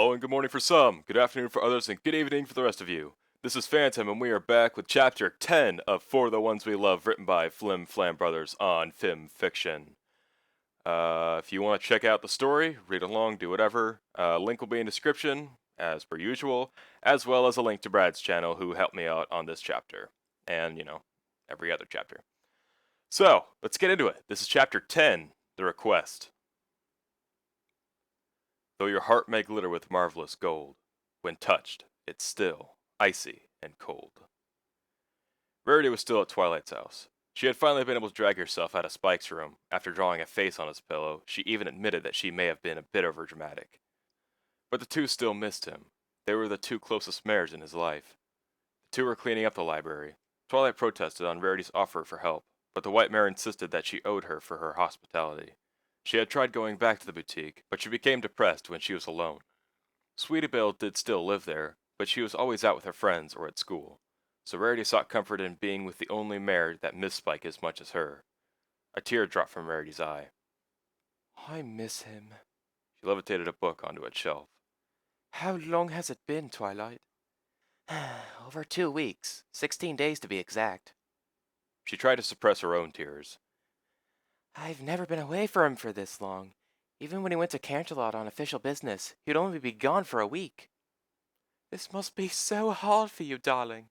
Hello and good morning for some, good afternoon for others, and good evening for the rest of you. This is Phantom, and we are back with Chapter 10 of For the Ones We Love, written by Flim Brothers on FIM Fiction. If you want to check out the story, read along, do whatever, link will be in description, as per usual, as well as a link to Brad's channel, who helped me out on this chapter, and, every other chapter. So, let's get into it. This is Chapter 10, The Request. Though your heart may glitter with marvelous gold, when touched, it's still icy and cold. Rarity was still at Twilight's house. She had finally been able to drag herself out of Spike's room. After drawing a face on his pillow, she even admitted that she may have been a bit overdramatic. But the two still missed him. They were the two closest mares in his life. The two were cleaning up the library. Twilight protested on Rarity's offer for help, but the white mare insisted that she owed her for her hospitality. She had tried going back to the boutique, but she became depressed when she was alone. Sweetie Belle did still live there, but she was always out with her friends or at school, so Rarity sought comfort in being with the only mare that missed Spike as much as her. A tear dropped from Rarity's eye. I miss him. She levitated a book onto its shelf. How long has it been, Twilight? Over 2 weeks, 16 days to be exact. She tried to suppress her own tears. I've never been away from him for this long. Even when he went to Canterlot on official business, he'd only be gone for a week. This must be so hard for you, darling.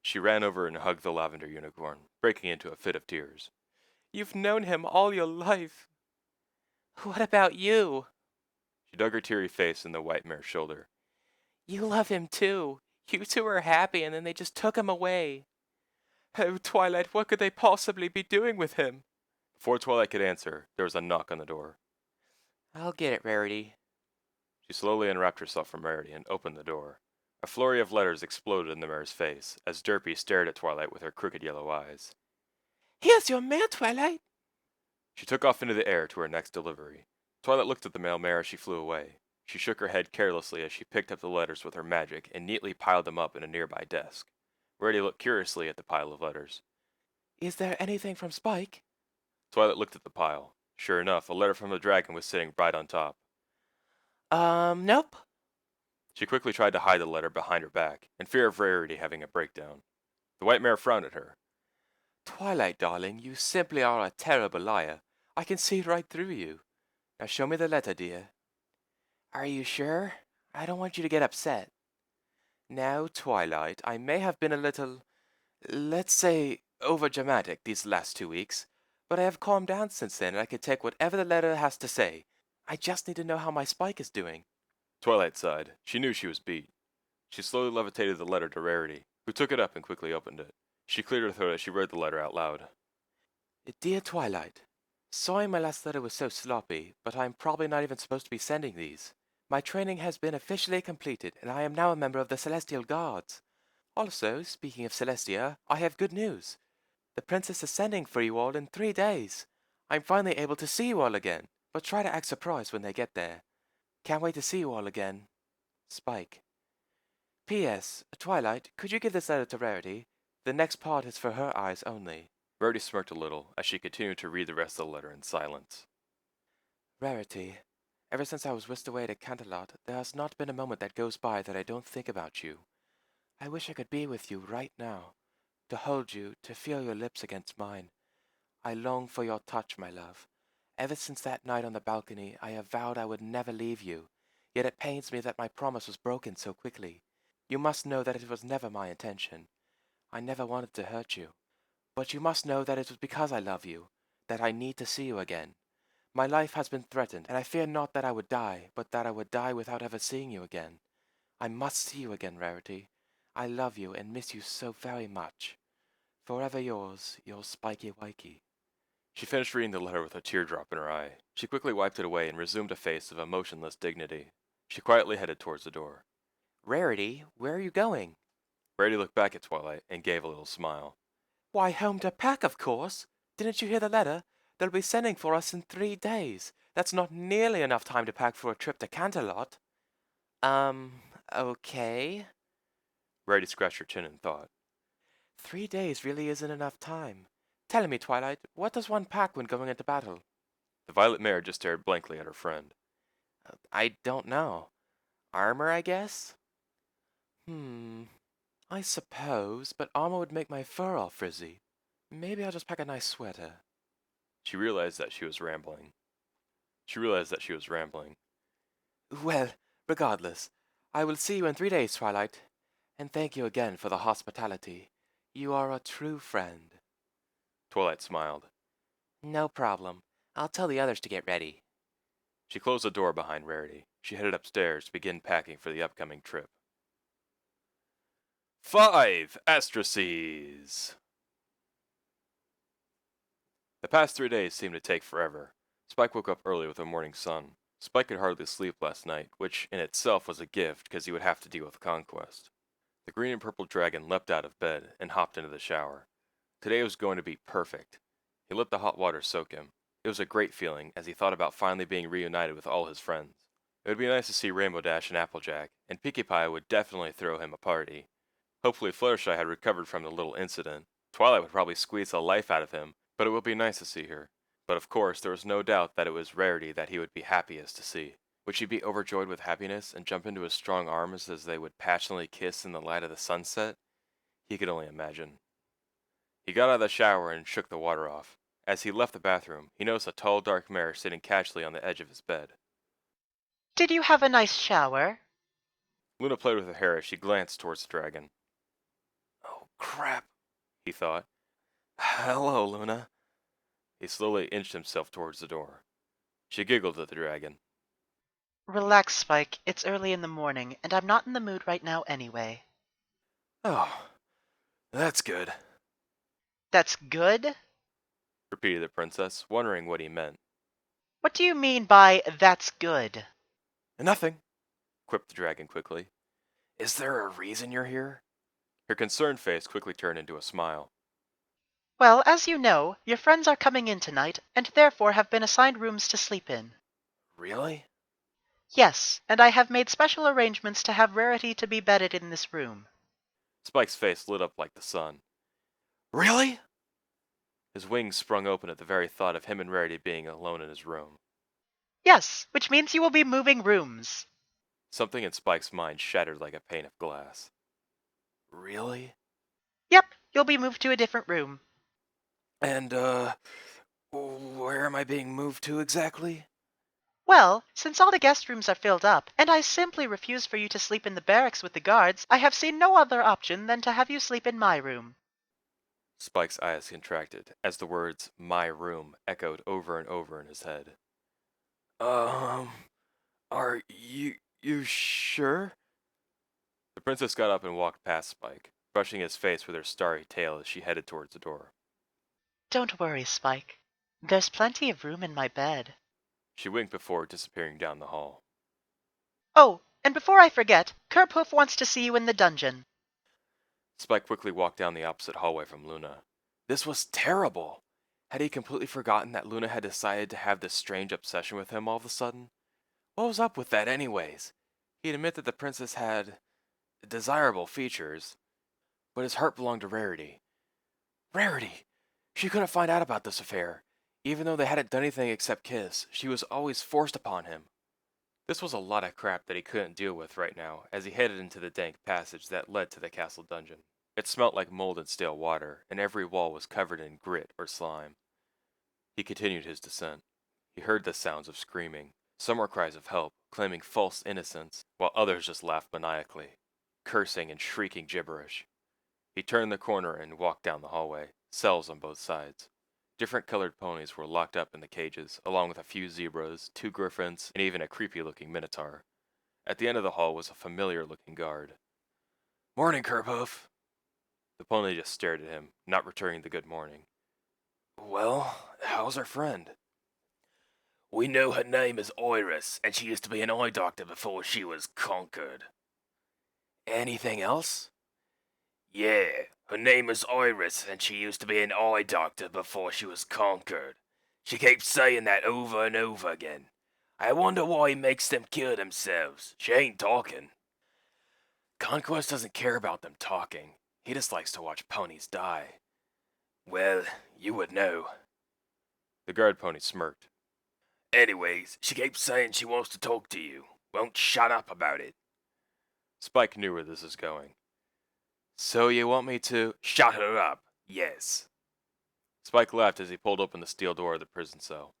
She ran over and hugged the lavender unicorn, breaking into a fit of tears. You've known him all your life. What about you? She dug her teary face in the white mare's shoulder. You love him too. You two were happy and then they just took him away. Oh, Twilight, what could they possibly be doing with him? Before Twilight could answer, there was a knock on the door. I'll get it, Rarity. She slowly unwrapped herself from Rarity and opened the door. A flurry of letters exploded in the mare's face, as Derpy stared at Twilight with her crooked yellow eyes. Here's your mail, Twilight. She took off into the air to her next delivery. Twilight looked at the mail mare as she flew away. She shook her head carelessly as she picked up the letters with her magic and neatly piled them up in a nearby desk. Rarity looked curiously at the pile of letters. Is there anything from Spike? Twilight looked at the pile. Sure enough, a letter from the dragon was sitting right on top. Nope. She quickly tried to hide the letter behind her back, in fear of Rarity having a breakdown. The white mare frowned at her. Twilight, darling, you simply are a terrible liar. I can see right through you. Now show me the letter, dear. Are you sure? I don't want you to get upset. Now, Twilight, I may have been a little, let's say, overdramatic these last 2 weeks, but I have calmed down since then and I can take whatever the letter has to say. I just need to know how my Spike is doing. Twilight sighed. She knew she was beat. She slowly levitated the letter to Rarity, who took it up and quickly opened it. She cleared her throat as she read the letter out loud. Dear Twilight, sorry my last letter was so sloppy, but I am probably not even supposed to be sending these. My training has been officially completed, and I am now a member of the Celestial Guards. Also, speaking of Celestia, I have good news. The princess is sending for you all in 3 days. I'm finally able to see you all again, but try to act surprised when they get there. Can't wait to see you all again. Spike. P.S. Twilight, could you give this letter to Rarity? The next part is for her eyes only. Rarity smirked a little as she continued to read the rest of the letter in silence. Rarity, ever since I was whisked away to Canterlot, there has not been a moment that goes by that I don't think about you. I wish I could be with you right now, to hold you, to feel your lips against mine. I long for your touch, my love. Ever since that night on the balcony, I have vowed I would never leave you, yet it pains me that my promise was broken so quickly. You must know that it was never my intention. I never wanted to hurt you. But you must know that it was because I love you, that I need to see you again. My life has been threatened, and I fear not that I would die, but that I would die without ever seeing you again. I must see you again, Rarity. I love you and miss you so very much. Forever yours, your Spikey Wikey. She finished reading the letter with a teardrop in her eye. She quickly wiped it away and resumed a face of emotionless dignity. She quietly headed towards the door. Rarity, where are you going? Rarity looked back at Twilight and gave a little smile. Why, home to pack, of course. Didn't you hear the letter? They'll be sending for us in 3 days. That's not nearly enough time to pack for a trip to Canterlot. Okay. Rarity scratched her chin in thought. 3 days really isn't enough time. Tell me, Twilight, what does one pack when going into battle? The violet mare just stared blankly at her friend. I don't know. armor, I guess? I suppose, but armor would make my fur all frizzy. Maybe I'll just pack a nice sweater. She realized that she was rambling. Well, regardless, I will see you in 3 days, Twilight. And thank you again for the hospitality. You are a true friend. Twilight smiled. No problem. I'll tell the others to get ready. She closed the door behind Rarity. She headed upstairs to begin packing for the upcoming trip. 5 Astraces! The past 3 days seemed to take forever. Spike woke up early with the morning sun. Spike could hardly sleep last night, which in itself was a gift because he would have to deal with Conquest. The green and purple dragon leapt out of bed and hopped into the shower. Today was going to be perfect. He let the hot water soak him. It was a great feeling as he thought about finally being reunited with all his friends. It would be nice to see Rainbow Dash and Applejack, and Pinkie Pie would definitely throw him a party. Hopefully Fluttershy had recovered from the little incident. Twilight would probably squeeze the life out of him, but it would be nice to see her. But of course, there was no doubt that it was Rarity that he would be happiest to see. Would she be overjoyed with happiness and jump into his strong arms as they would passionately kiss in the light of the sunset? He could only imagine. He got out of the shower and shook the water off. As he left the bathroom, he noticed a tall, dark mare sitting casually on the edge of his bed. Did you have a nice shower? Luna played with her hair as she glanced towards the dragon. Oh, crap, he thought. Hello, Luna. He slowly inched himself towards the door. She giggled at the dragon. Relax, Spike. It's early in the morning, and I'm not in the mood right now anyway. Oh, that's good, That's good? repeated the princess, wondering what he meant. What do you mean by that's good? Nothing, quipped the dragon quickly. Is there a reason you're here? Her concerned face quickly turned into a smile. Well, as you know, your friends are coming in tonight, and therefore have been assigned rooms to sleep in. Really? Yes, and I have made special arrangements to have Rarity to be bedded in this room. Spike's face lit up like the sun. Really? His wings sprung open at the very thought of him and Rarity being alone in his room. Yes, which means you will be moving rooms. Something in Spike's mind shattered like a pane of glass. Really? Yep, you'll be moved to a different room. And, where am I being moved to exactly? Well, since all the guest rooms are filled up, and I simply refuse for you to sleep in the barracks with the guards, I have seen no other option than to have you sleep in my room. Spike's eyes contracted as the words, "my room," echoed over and over in his head. Are you sure? The princess got up and walked past Spike, brushing his face with her starry tail as she headed towards the door. Don't worry, Spike. There's plenty of room in my bed. She winked before disappearing down the hall. Oh, and before I forget, Kerphoof wants to see you in the dungeon. Spike quickly walked down the opposite hallway from Luna. This was terrible. Had he completely forgotten that Luna had decided to have this strange obsession with him all of a sudden? What was up with that anyways? He'd admit that the princess had desirable features, but his heart belonged to Rarity. Rarity! She couldn't find out about this affair. Even though they hadn't done anything except kiss, she was always forced upon him. This was a lot of crap that he couldn't deal with right now as he headed into the dank passage that led to the castle dungeon. It smelt like mold and stale water, and every wall was covered in grit or slime. He continued his descent. He heard the sounds of screaming. Some were cries of help, claiming false innocence, while others just laughed maniacally, cursing and shrieking gibberish. He turned the corner and walked down the hallway, cells on both sides. Different colored ponies were locked up in the cages, along with a few zebras, 2 griffins, and even a creepy-looking minotaur. At the end of the hall was a familiar-looking guard. Morning, Kerphoof. The pony just stared at him, not returning the good morning. Well, how's our friend? We know her name is Iris, and she used to be an eye doctor before she was conquered. Anything else? Yeah, her name is Iris, and she used to be an eye doctor before she was conquered. She keeps saying that over and over again. I wonder why he makes them kill themselves. She ain't talking. Conquest doesn't care about them talking. He just likes to watch ponies die. Well, you would know. The guard pony smirked. Anyways, she keeps saying she wants to talk to you. Won't shut up about it. Spike knew where this is going. So you want me to... Shut her up. Yes. Spike laughed as he pulled open the steel door of the prison cell.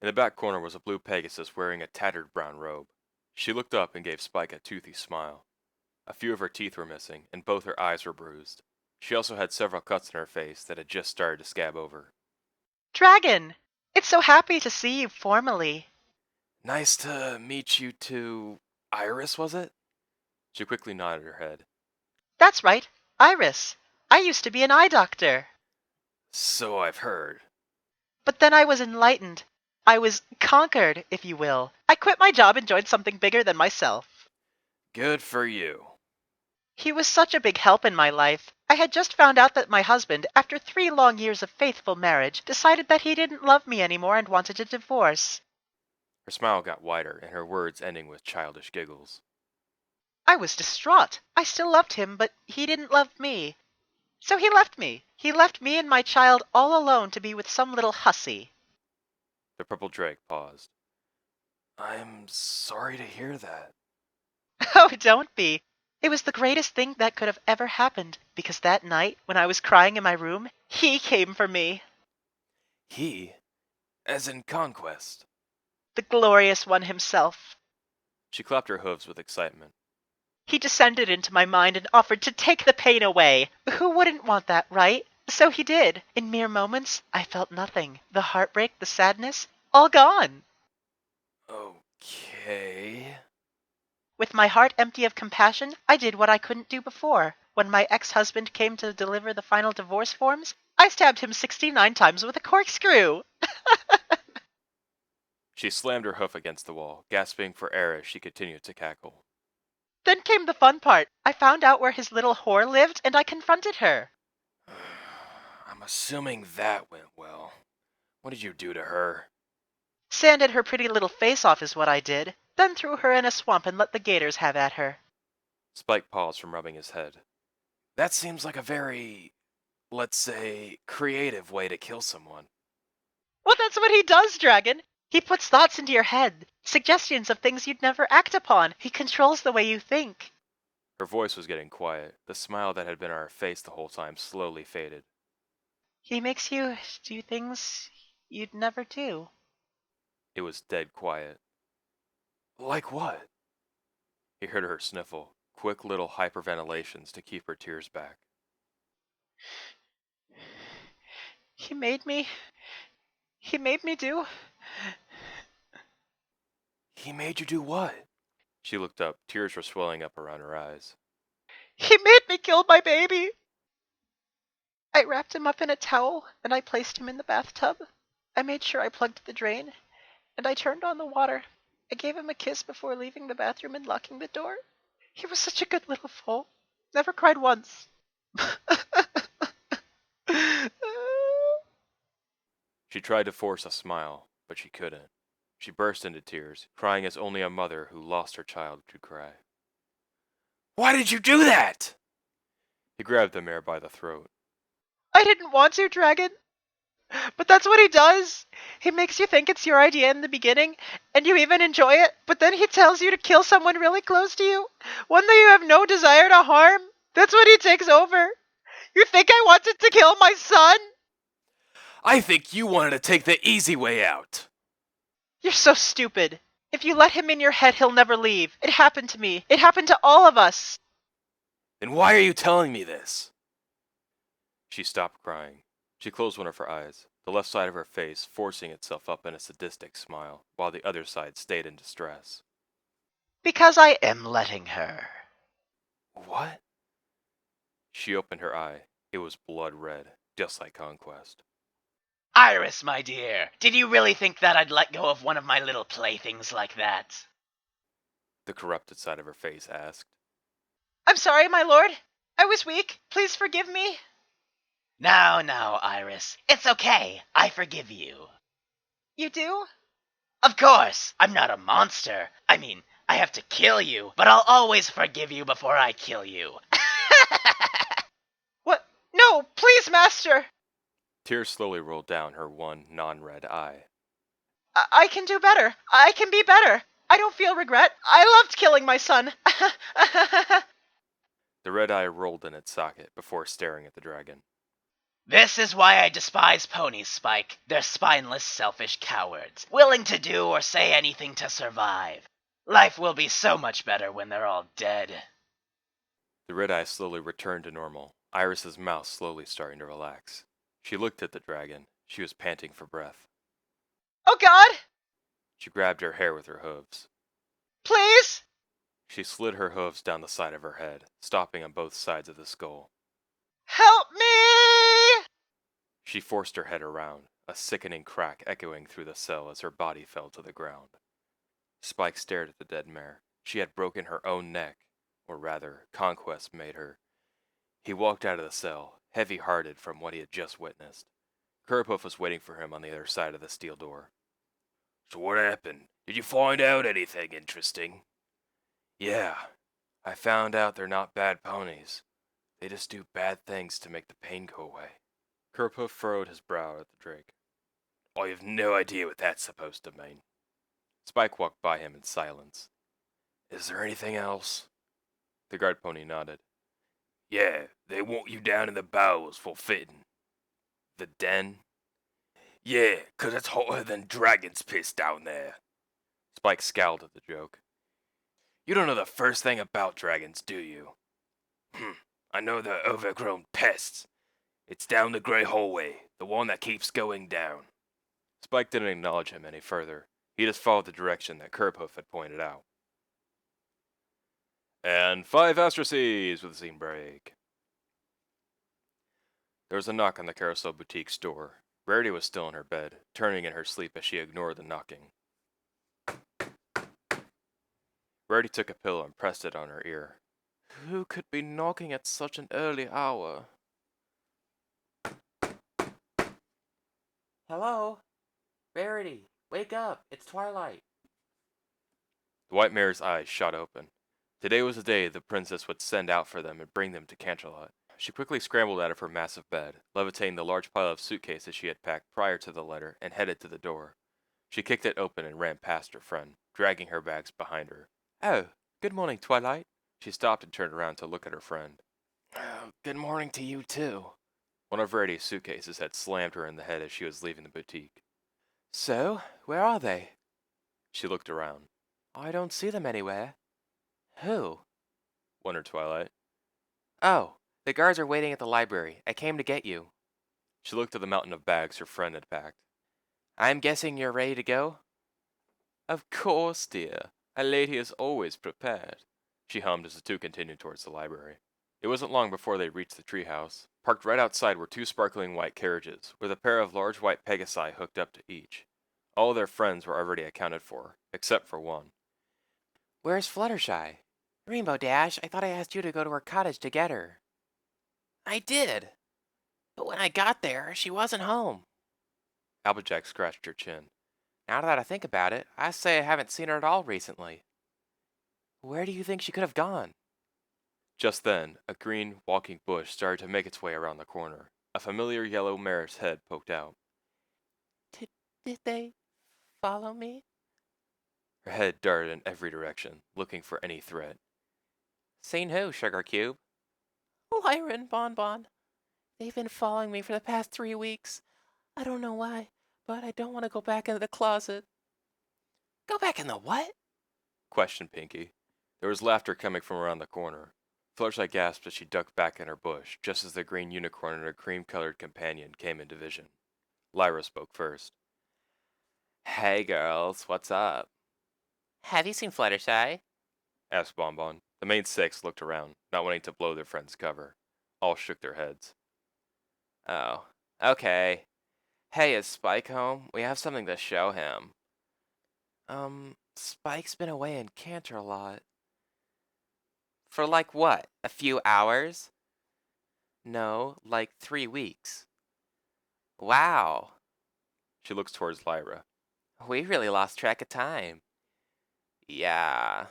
In the back corner was a blue Pegasus wearing a tattered brown robe. She looked up and gave Spike a toothy smile. A few of her teeth were missing, and both her eyes were bruised. She also had several cuts in her face that had just started to scab over. Dragon! It's so happy to see you formally. Nice to meet you too. Iris, was it? She quickly nodded her head. That's right, Iris. I used to be an eye doctor. So I've heard. But then I was enlightened. I was conquered, if you will. I quit my job and joined something bigger than myself. Good for you. He was such a big help in my life. I had just found out that my husband, after 3 long years of faithful marriage, decided that he didn't love me anymore and wanted a divorce. Her smile got wider, and her words ending with childish giggles. I was distraught. I still loved him, but he didn't love me. So he left me. He left me and my child all alone to be with some little hussy. The purple drake paused. I'm sorry to hear that. Oh, don't be. It was the greatest thing that could have ever happened, because that night, when I was crying in my room, he came for me. He? As in conquest? The glorious one himself. She clapped her hooves with excitement. He descended into my mind and offered to take the pain away. Who wouldn't want that, right? So he did. In mere moments, I felt nothing. The heartbreak, the sadness, all gone. Okay. With my heart empty of compassion, I did what I couldn't do before. When my ex-husband came to deliver the final divorce forms, I stabbed him 69 times with a corkscrew. She slammed her hoof against the wall, gasping for air as she continued to cackle. Then came the fun part. I found out where his little whore lived, and I confronted her. I'm assuming that went well. What did you do to her? Sanded her pretty little face off is what I did, then threw her in a swamp and let the gators have at her. Spike paused from rubbing his head. That seems like a very, let's say, creative way to kill someone. Well, that's what he does, Dragon. He puts thoughts into your head, suggestions of things you'd never act upon. He controls the way you think. Her voice was getting quiet. The smile that had been on her face the whole time slowly faded. He makes you do things you'd never do. It was dead quiet. Like what? He heard her sniffle, quick little hyperventilations to keep her tears back. He made me do. He made you do what? She looked up, tears were swelling up around her eyes. He made me kill my baby. I wrapped him up in a towel and I placed him in the bathtub. I made sure I plugged the drain and I turned on the water. I gave him a kiss before leaving the bathroom and locking the door. He was such a good little fool. Never cried once. She tried to force a smile, but she couldn't. She burst into tears, crying as only a mother who lost her child could cry. Why did you do that? He grabbed the mare by the throat. I didn't want to, Dragon. But that's what he does. He makes you think it's your idea in the beginning, and you even enjoy it, but then he tells you to kill someone really close to you, one that you have no desire to harm. That's when he takes over. You think I wanted to kill my son? I think you wanted to take the easy way out. You're so stupid. If you let him in your head, he'll never leave. It happened to me. It happened to all of us. Then why are you telling me this? She stopped crying. She closed one of her eyes, the left side of her face forcing itself up in a sadistic smile, while the other side stayed in distress. Because I am letting her. What? She opened her eye. It was blood red, just like Conquest. Iris, my dear, did you really think that I'd let go of one of my little playthings like that? The corrupted side of her face asked. I'm sorry, my lord. I was weak. Please forgive me. Now, Iris. It's okay. I forgive you. You do? Of course. I'm not a monster. I mean, I have to kill you, but I'll always forgive you before I kill you. What? No, please, master. Tears slowly rolled down her one non-red eye. I can do better. I can be better. I don't feel regret. I loved killing my son. The red eye rolled in its socket before staring at the dragon. This is why I despise ponies, Spike. They're spineless, selfish cowards, willing to do or say anything to survive. Life will be so much better when they're all dead. The red eye slowly returned to normal, Iris's mouth slowly starting to relax. She looked at the dragon. She was panting for breath. Oh God! She grabbed her hair with her hooves. Please! She slid her hooves down the side of her head, stopping on both sides of the skull. Help me! She forced her head around, a sickening crack echoing through the cell as her body fell to the ground. Spike stared at the dead mare. She had broken her own neck, or rather, conquest made her. He walked out of the cell, heavy-hearted from what he had just witnessed. Curpoof was waiting for him on the other side of the steel door. So what happened? Did you find out anything interesting? Yeah, I found out they're not bad ponies. They just do bad things to make the pain go away. Curpoof furrowed his brow at the drake. I have no idea what that's supposed to mean. Spike walked by him in silence. Is there anything else? The guard pony nodded. Yeah, they want you down in the bowels for fitting. The den? Yeah, 'cause it's hotter than dragon's piss down there. Spike scowled at the joke. You don't know the first thing about dragons, do you? I know they're overgrown pests. It's down the grey hallway, the one that keeps going down. Spike didn't acknowledge him any further. He just followed the direction that Curpoof had pointed out. And 5 asterisks with a scene break. There was a knock on the Carousel Boutique's door. Rarity was still in her bed, turning in her sleep as she ignored the knocking. Rarity took a pillow and pressed it on her ear. Who could be knocking at such an early hour? Hello? Rarity, wake up. It's twilight. The white mare's eyes shot open. Today was the day the princess would send out for them and bring them to Canterlot. She quickly scrambled out of her massive bed, levitating the large pile of suitcases she had packed prior to the letter, and headed to the door. She kicked it open and ran past her friend, dragging her bags behind her. Oh, good morning, Twilight. She stopped and turned around to look at her friend. Oh, good morning to you, too. One of Rarity's suitcases had slammed her in the head as she was leaving the boutique. So, where are they? She looked around. I don't see them anywhere. Who? Wondered Twilight. Oh, the guards are waiting at the library. I came to get you. She looked at the mountain of bags her friend had packed. I'm guessing you're ready to go? Of course, dear. A lady is always prepared, she hummed as the two continued towards the library. It wasn't long before they reached the treehouse. Parked right outside were 2 sparkling white carriages, with a pair of large white Pegasi hooked up to each. All their friends were already accounted for, except for one. Where's Fluttershy? Rainbow Dash, I thought I asked you to go to her cottage to get her. I did. But when I got there, she wasn't home. Applejack scratched her chin. Now that I think about it, I say I haven't seen her at all recently. Where do you think she could have gone? Just then, a green, walking bush started to make its way around the corner. A familiar yellow mare's head poked out. Did they follow me? Her head darted in every direction, looking for any threat. Seen who, Sugar Cube? Lyra and Bonbon. They've been following me for the past 3 weeks. I don't know why, but I don't want to go back into the closet. Go back in the what? Questioned Pinky. There was laughter coming from around the corner. Fluttershy gasped as she ducked back in her bush, just as the green unicorn and her cream-colored companion came into vision. Lyra spoke first. Hey girls, what's up? Have you seen Fluttershy? Asked Bonbon. The main 6 looked around, not wanting to blow their friend's cover. All shook their heads. Oh, okay. Hey, is Spike home? We have something to show him. Spike's been away in Canterlot. For like what? A few hours? No, like 3 weeks. Wow. She looks towards Lyra. We really lost track of time. Yeah.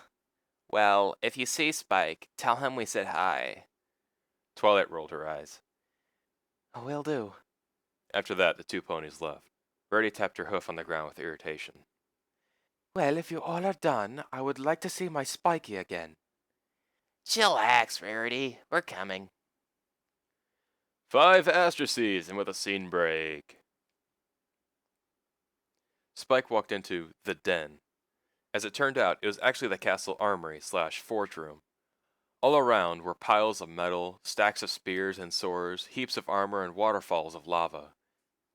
Well, if you see Spike, tell him we said hi. Twilight rolled her eyes. Will do. After that, the 2 ponies left. Rarity tapped her hoof on the ground with irritation. Well, if you all are done, I would like to see my Spiky again. Chillax, Rarity. We're coming. 5 asteroseeds and with a scene break. Spike walked into the den. As it turned out, it was actually the castle armory / forge room. All around were piles of metal, stacks of spears and swords, heaps of armor, and waterfalls of lava.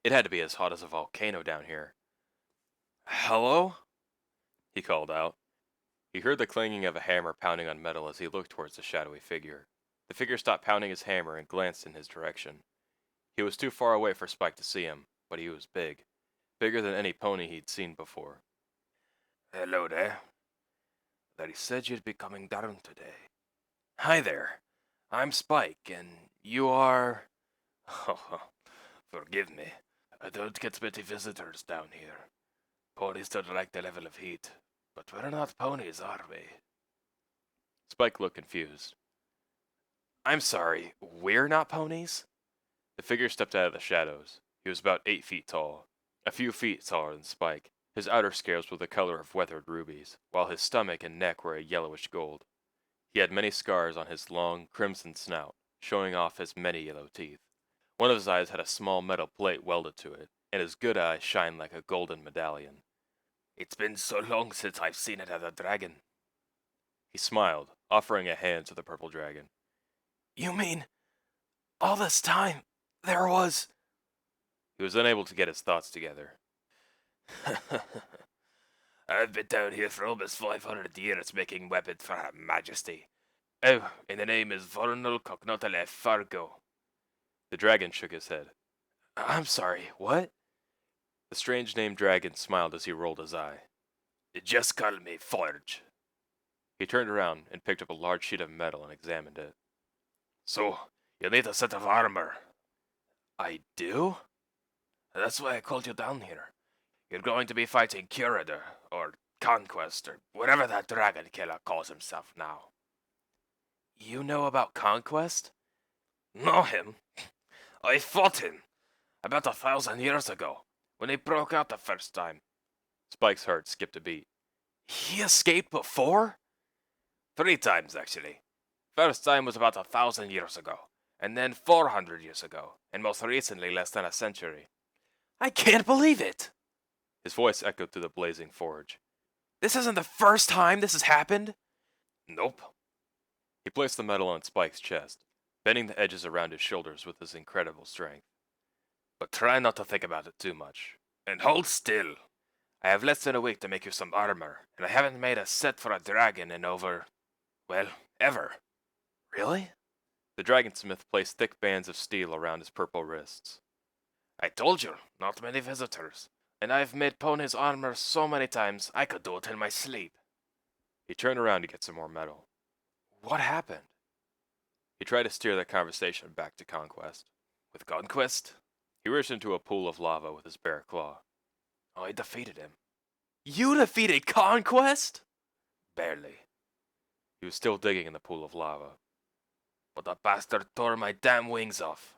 It had to be as hot as a volcano down here. Hello? He called out. He heard the clanging of a hammer pounding on metal as he looked towards the shadowy figure. The figure stopped pounding his hammer and glanced in his direction. He was too far away for Spike to see him, but he was big. Bigger than any pony he'd seen before. Hello there. That he said you'd be coming down today. Hi there. I'm Spike, and you are... Forgive me. I don't get many visitors down here. Ponies don't like the level of heat. But we're not ponies, are we? Spike looked confused. I'm sorry, we're not ponies? The figure stepped out of the shadows. He was about 8 feet tall, a few feet taller than Spike. His outer scales were the color of weathered rubies, while his stomach and neck were a yellowish gold. He had many scars on his long, crimson snout, showing off his many yellow teeth. One of his eyes had a small metal plate welded to it, and his good eye shined like a golden medallion. It's been so long since I've seen another dragon. He smiled, offering a hand to the purple dragon. You mean, all this time, there was... He was unable to get his thoughts together. I've been down here for almost 500 years making weapons for Her Majesty. Oh, and the name is Volnal Cognotale Fargo. The dragon shook his head. I'm sorry, what? The strange-named dragon smiled as he rolled his eye. Just call me Forge. He turned around and picked up a large sheet of metal and examined it. So, you need a set of armor. I do? That's why I called you down here. You're going to be fighting Curator, or Conquest, or whatever that dragon killer calls himself now. You know about Conquest? Know him? I fought him, about 1,000 years ago, when he broke out the first time. Spike's heart skipped a beat. He escaped before? 3 times, actually. First time was about 1,000 years ago, and then 400 years ago, and most recently less than a century. I can't believe it! His voice echoed through the blazing forge. This isn't the first time this has happened? Nope. He placed the metal on Spike's chest, bending the edges around his shoulders with his incredible strength. But try not to think about it too much. And hold still. I have less than a week to make you some armor, and I haven't made a set for a dragon in over... well, ever. Really? The dragonsmith placed thick bands of steel around his purple wrists. I told you, not many visitors. And I've made ponies' armor so many times, I could do it in my sleep. He turned around to get some more metal. What happened? He tried to steer the conversation back to Conquest. With Conquest? He reached into a pool of lava with his bare claw. I defeated him. You defeated Conquest? Barely. He was still digging in the pool of lava. But the bastard tore my damn wings off.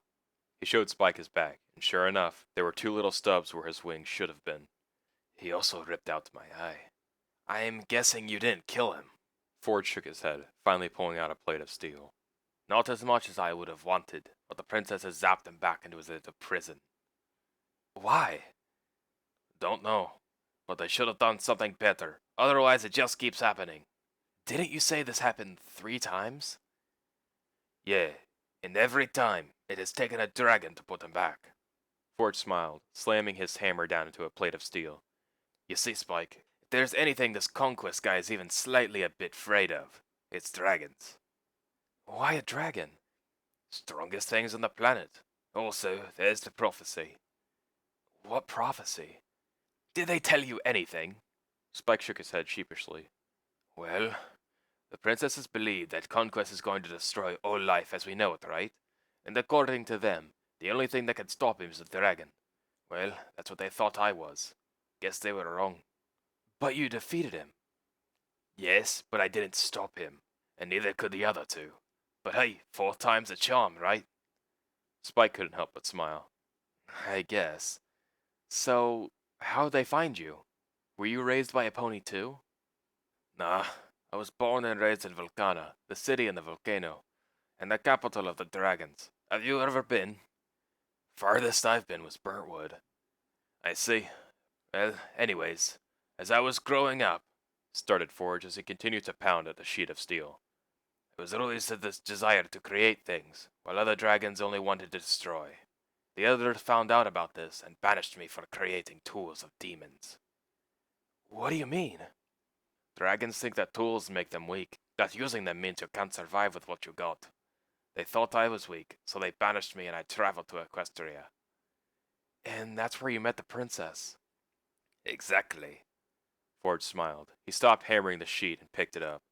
He showed Spike his back, and sure enough, there were 2 little stubs where his wings should have been. He also ripped out my eye. I'm guessing you didn't kill him. Ford shook his head, finally pulling out a plate of steel. Not as much as I would have wanted, but the princess has zapped him back into his little prison. Why? Don't know, but they should have done something better. Otherwise, it just keeps happening. Didn't you say this happened 3 times? Yeah, and every time, it has taken a dragon to put him back. Ford smiled, slamming his hammer down into a plate of steel. You see, Spike, if there's anything this Conquest guy is even slightly a bit afraid of, it's dragons. Why a dragon? Strongest things on the planet. Also, there's the prophecy. What prophecy? Did they tell you anything? Spike shook his head sheepishly. Well, the princesses believe that Conquest is going to destroy all life as we know it, right? And according to them, the only thing that can stop him is a dragon. Well, that's what they thought I was. Guess they were wrong. But you defeated him. Yes, but I didn't stop him. And neither could the other 2. But hey, 4th time's a charm, right? Spike couldn't help but smile. I guess. So, how'd they find you? Were you raised by a pony too? Nah, I was born and raised in Vulcana, the city in the volcano, and the capital of the dragons. Have you ever been? Farthest I've been was Burntwood. I see. Well, anyways, as I was growing up, Started Forge as he continued to pound at the sheet of steel. I was always had this desire to create things, while other dragons only wanted to destroy. The elders found out about this and banished me for creating tools of demons. What do you mean? Dragons think that tools make them weak, that using them means you can't survive with what you got. They thought I was weak, so they banished me and I traveled to Equestria. And that's where you met the princess. Exactly. Forge smiled. He stopped hammering the sheet and picked it up.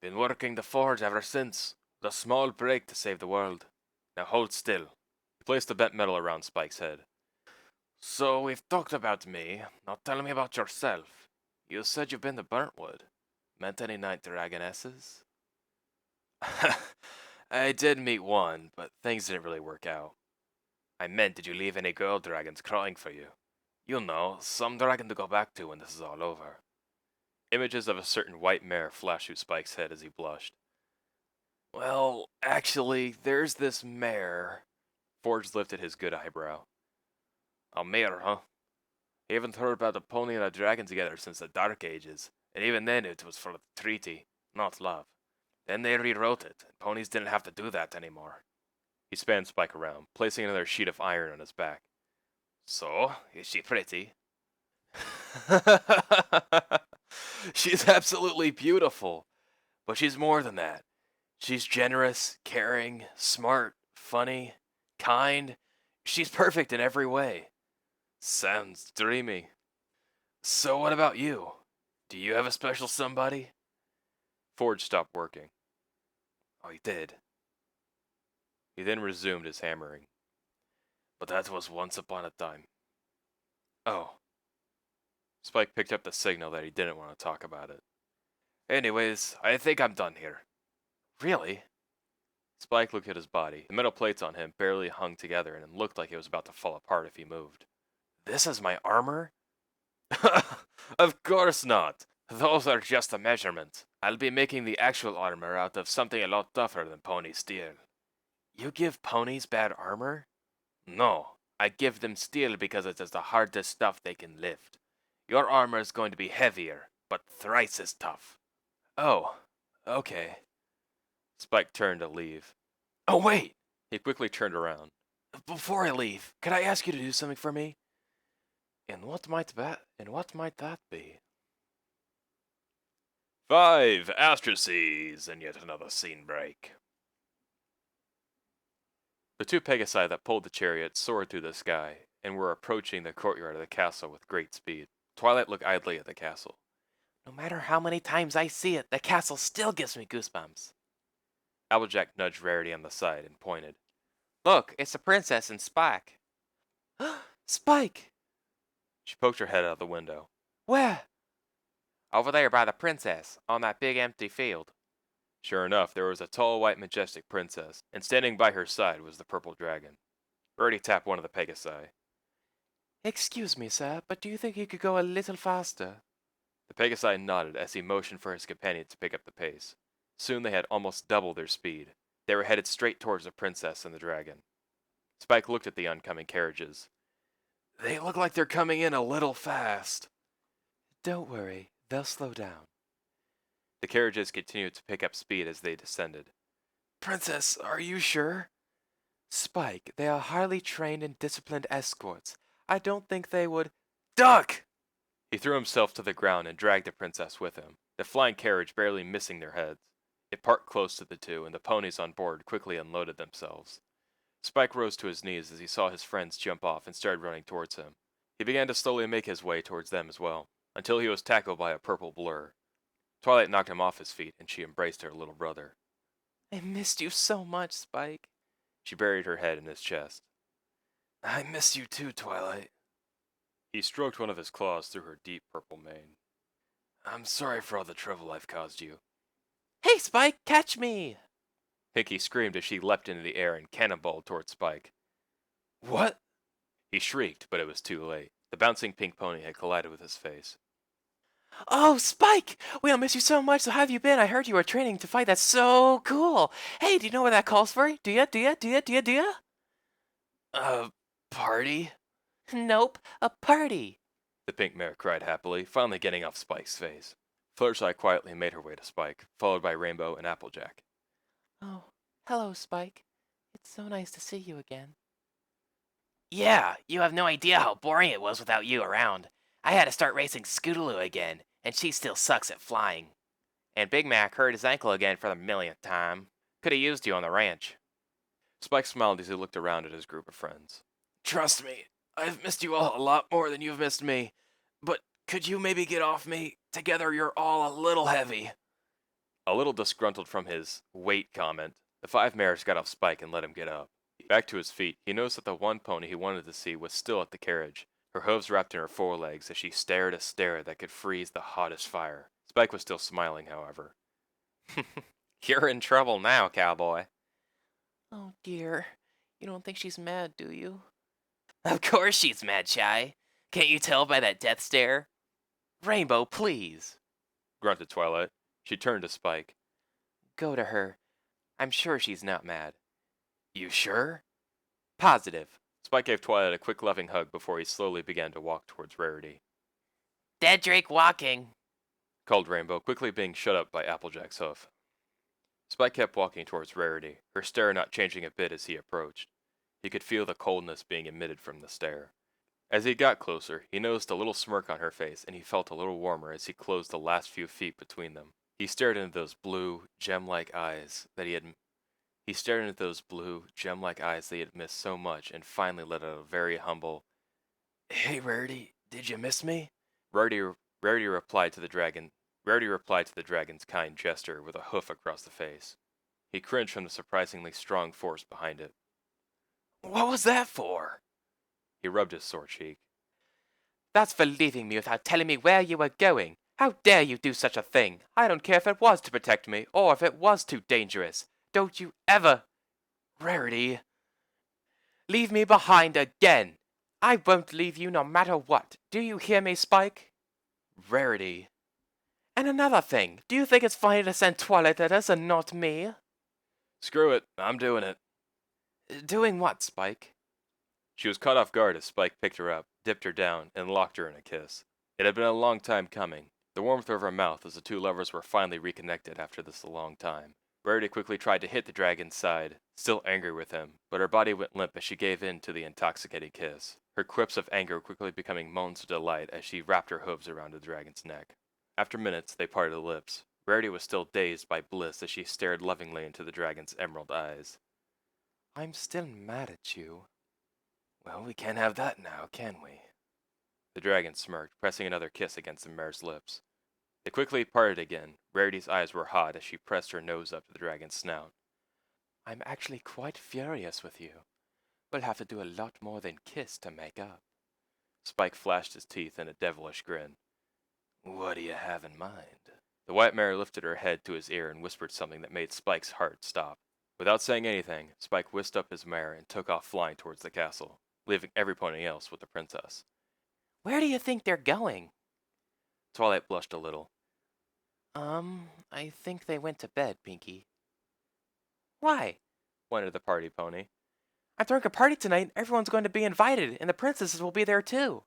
Been working the forge ever since, with a small break to save the world. Now hold still. He placed the bent metal around Spike's head. So we've talked about me. Now tell me about yourself. You said you've been to Burntwood. Met any night dragonesses? I did meet one, but things didn't really work out. I meant, did you leave any girl dragons crying for you? You'll know, some dragon to go back to when this is all over. Images of a certain white mare flashed through Spike's head as he blushed. Well, actually, there's this mare. Forge lifted his good eyebrow. A mare, huh? I haven't heard about a pony and a dragon together since the Dark Ages, and even then it was for the treaty, not love. Then they rewrote it, and ponies didn't have to do that anymore. He spanned Spike around, placing another sheet of iron on his back. So, is she pretty? She's absolutely beautiful. But she's more than that. She's generous, caring, smart, funny, kind. She's perfect in every way. Sounds dreamy. So what about you? Do you have a special somebody? Forge stopped working. Oh, he did. He then resumed his hammering. But that was once upon a time. Oh. Spike picked up the signal that he didn't want to talk about it. Anyways, I think I'm done here. Really? Spike looked at his body. The metal plates on him barely hung together and it looked like it was about to fall apart if he moved. This is my armor? Of course not. Those are just the measurements. I'll be making the actual armor out of something a lot tougher than pony steel. You give ponies bad armor? No, I give them steel because it is the hardest stuff they can lift. Your armor is going to be heavier, but thrice as tough. Oh, okay. Spike turned to leave. Oh, wait! He quickly turned around. Before I leave, could I ask you to do something for me? And what might that be? 5 asteroids and yet another scene break. The two Pegasi that pulled the chariot soared through the sky and were approaching the courtyard of the castle with great speed. Twilight looked idly at the castle. No matter how many times I see it, the castle still gives me goosebumps. Applejack nudged Rarity on the side and pointed. Look, it's the princess and Spike. Spike! She poked her head out the window. Where? Over there by the princess, on that big empty field. Sure enough, there was a tall, white, majestic princess, and standing by her side was the purple dragon. Rarity tapped one of the Pegasi. Excuse me, sir, but do you think you could go a little faster? The Pegasi nodded as he motioned for his companion to pick up the pace. Soon they had almost doubled their speed. They were headed straight towards the princess and the dragon. Spike looked at the oncoming carriages. They look like they're coming in a little fast. Don't worry, they'll slow down. The carriages continued to pick up speed as they descended. Princess, are you sure? Spike, they are highly trained and disciplined escorts. I don't think they would... Duck! He threw himself to the ground and dragged the princess with him, the flying carriage barely missing their heads. It parked close to the two, and the ponies on board quickly unloaded themselves. Spike rose to his knees as he saw his friends jump off and started running towards him. He began to slowly make his way towards them as well, until he was tackled by a purple blur. Twilight knocked him off his feet, and she embraced her little brother. I missed you so much, Spike. She buried her head in his chest. I miss you too, Twilight. He stroked one of his claws through her deep purple mane. I'm sorry for all the trouble I've caused you. Hey, Spike, catch me! Pinky screamed as she leapt into the air and cannonballed towards Spike. What? He shrieked, but it was too late. The bouncing pink pony had collided with his face. Oh, Spike! We'll miss you so much. So how have you been? I heard you were training to fight. That's so cool. Hey, do you know what that calls for? Do ya? Party? Nope, a party. The pink mare cried happily, finally getting off Spike's face. Fluttershy quietly made her way to Spike, followed by Rainbow and Applejack. Oh, hello, Spike. It's so nice to see you again. Yeah, you have no idea how boring it was without you around. I had to start racing Scootaloo again, and she still sucks at flying. And Big Mac hurt his ankle again for the millionth time. Could have used you on the ranch. Spike smiled as he looked around at his group of friends. Trust me, I've missed you all a lot more than you've missed me. But could you maybe get off me? Together you're all a little heavy. A little disgruntled from his weight comment, the 5 mares got off Spike and let him get up. Back to his feet, he noticed that the one pony he wanted to see was still at the carriage, her hooves wrapped in her forelegs as she stared a stare that could freeze the hottest fire. Spike was still smiling, however. You're in trouble now, cowboy. Oh, dear. You don't think she's mad, do you? Of course she's mad, Shy. Can't you tell by that death stare? Rainbow, please. Grunted Twilight. She turned to Spike. Go to her. I'm sure she's not mad. You sure? Positive. Spike gave Twilight a quick loving hug before he slowly began to walk towards Rarity. Dead Drake walking, Called Rainbow, quickly being shut up by Applejack's hoof. Spike kept walking towards Rarity, her stare not changing a bit as he approached. He could feel the coldness being emitted from the stare. As he got closer, he noticed a little smirk on her face, and he felt a little warmer as he closed the last few feet between them. He stared into those blue, gem-like eyes that he had missed so much, and finally let out a very humble, "Hey, Rarity, did you miss me?" Rarity replied to the dragon's kind gesture with a hoof across the face. He cringed from the surprisingly strong force behind it. What was that for? He rubbed his sore cheek. That's for leaving me without telling me where you were going. How dare you do such a thing? I don't care if it was to protect me, or if it was too dangerous. Don't you ever... Rarity. Leave me behind again. I won't leave you no matter what. Do you hear me, Spike? Rarity. And another thing, do you think it's funny to send Twilight at us and not me? Screw it, I'm doing it. Doing what, Spike? She was caught off guard as Spike picked her up, dipped her down, and locked her in a kiss. It had been a long time coming, the warmth of her mouth as the two lovers were finally reconnected after this long time. Rarity quickly tried to hit the dragon's side, still angry with him, but her body went limp as she gave in to the intoxicating kiss, her quips of anger quickly becoming moans of delight as she wrapped her hooves around the dragon's neck. After minutes, they parted lips. Rarity was still dazed by bliss as she stared lovingly into the dragon's emerald eyes. I'm still mad at you. Well, we can't have that now, can we? The dragon smirked, pressing another kiss against the mare's lips. They quickly parted again. Rarity's eyes were hot as she pressed her nose up to the dragon's snout. I'm actually quite furious with you. We'll have to do a lot more than kiss to make up. Spike flashed his teeth in a devilish grin. What do you have in mind? The white mare lifted her head to his ear and whispered something that made Spike's heart stop. Without saying anything, Spike whisked up his mare and took off flying towards the castle, leaving every pony else with the princess. Where do you think they're going? Twilight blushed a little. I think they went to bed, Pinky. Why? Whined the party pony. I'm throwing a party tonight. Everyone's going to be invited, and the princesses will be there too.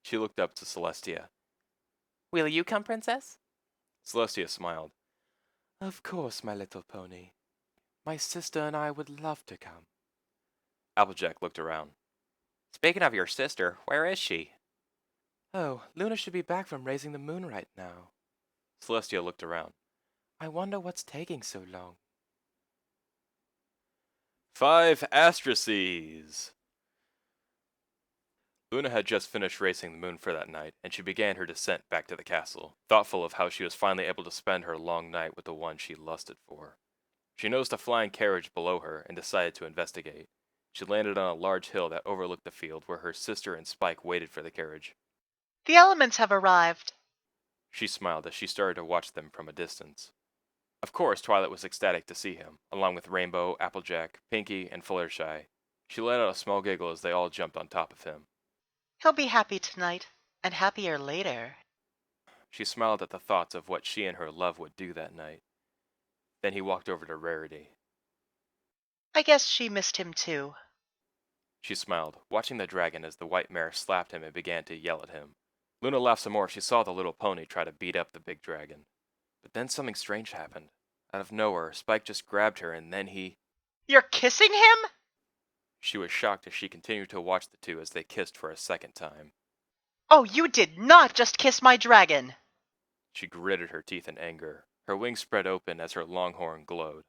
She looked up to Celestia. Will you come, princess? Celestia smiled. Of course, my little pony. My sister and I would love to come. Applejack looked around. Speaking of your sister, where is she? Oh, Luna should be back from raising the moon right now. Celestia looked around. I wonder what's taking so long. 5 asterisks! Luna had just finished racing the moon for that night, and she began her descent back to the castle, thoughtful of how she was finally able to spend her long night with the one she lusted for. She noticed a flying carriage below her and decided to investigate. She landed on a large hill that overlooked the field where her sister and Spike waited for the carriage. The elements have arrived. She smiled as she started to watch them from a distance. Of course, Twilight was ecstatic to see him, along with Rainbow, Applejack, Pinky, and Fluttershy. She let out a small giggle as they all jumped on top of him. He'll be happy tonight, and happier later. She smiled at the thoughts of what she and her love would do that night. Then he walked over to Rarity. I guess she missed him too. She smiled, watching the dragon as the white mare slapped him and began to yell at him. Luna laughed some more as she saw the little pony try to beat up the big dragon. But then something strange happened. Out of nowhere, Spike just grabbed her and then he... You're kissing him? She was shocked as she continued to watch the two as they kissed for a second time. Oh, you did not just kiss my dragon! She gritted her teeth in anger. Her wings spread open as her long horn glowed.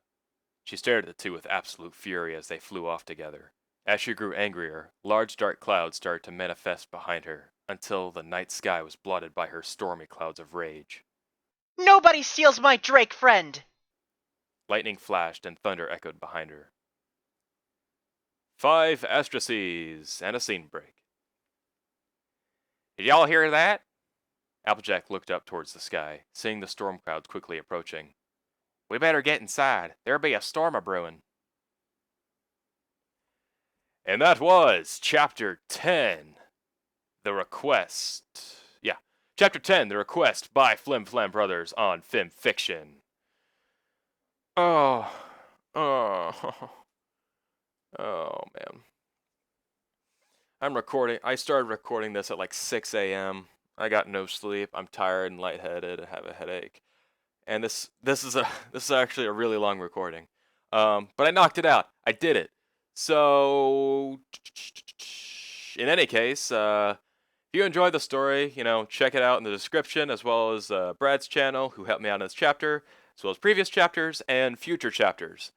She stared at the two with absolute fury as they flew off together. As she grew angrier, large dark clouds started to manifest behind her, until the night sky was blotted by her stormy clouds of rage. Nobody steals my Drake friend! Lightning flashed and thunder echoed behind her. 5 astraces and a scene break. Did y'all hear that? Applejack looked up towards the sky, seeing the storm clouds quickly approaching. We better get inside. There'll be a storm a-brewing. And that was Chapter 10, The Request. Yeah, Chapter 10, The Request by Flim Brothers on FIM Fiction. Oh, man. I started recording this at like 6 a.m. I got no sleep. I'm tired and lightheaded and have a headache. And this is actually a really long recording. But I knocked it out. I did it. So in any case, if you enjoyed the story, check it out in the description, as well as Brad's channel, who helped me out in this chapter, as well as previous chapters and future chapters.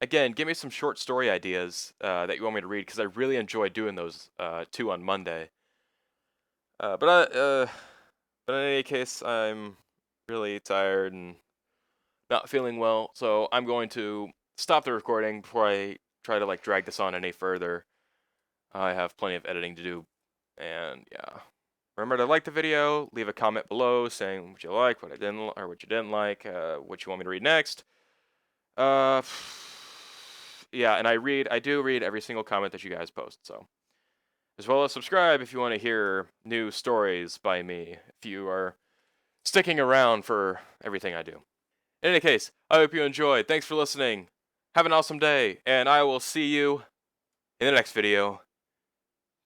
Again, give me some short story ideas that you want me to read, because I really enjoyed doing those 2 on Monday. But in any case, I'm really tired and not feeling well, so I'm going to stop the recording before I try to drag this on any further. I have plenty of editing to do, and yeah. Remember to like the video, leave a comment below saying what you like, what I didn't, or what you didn't like, what you want me to read next. Yeah, and I do read every single comment that you guys post, so. As well as subscribe if you want to hear new stories by me, if you are sticking around for everything I do. In any case, I hope you enjoyed. Thanks for listening. Have an awesome day, and I will see you in the next video.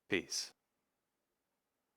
Peace.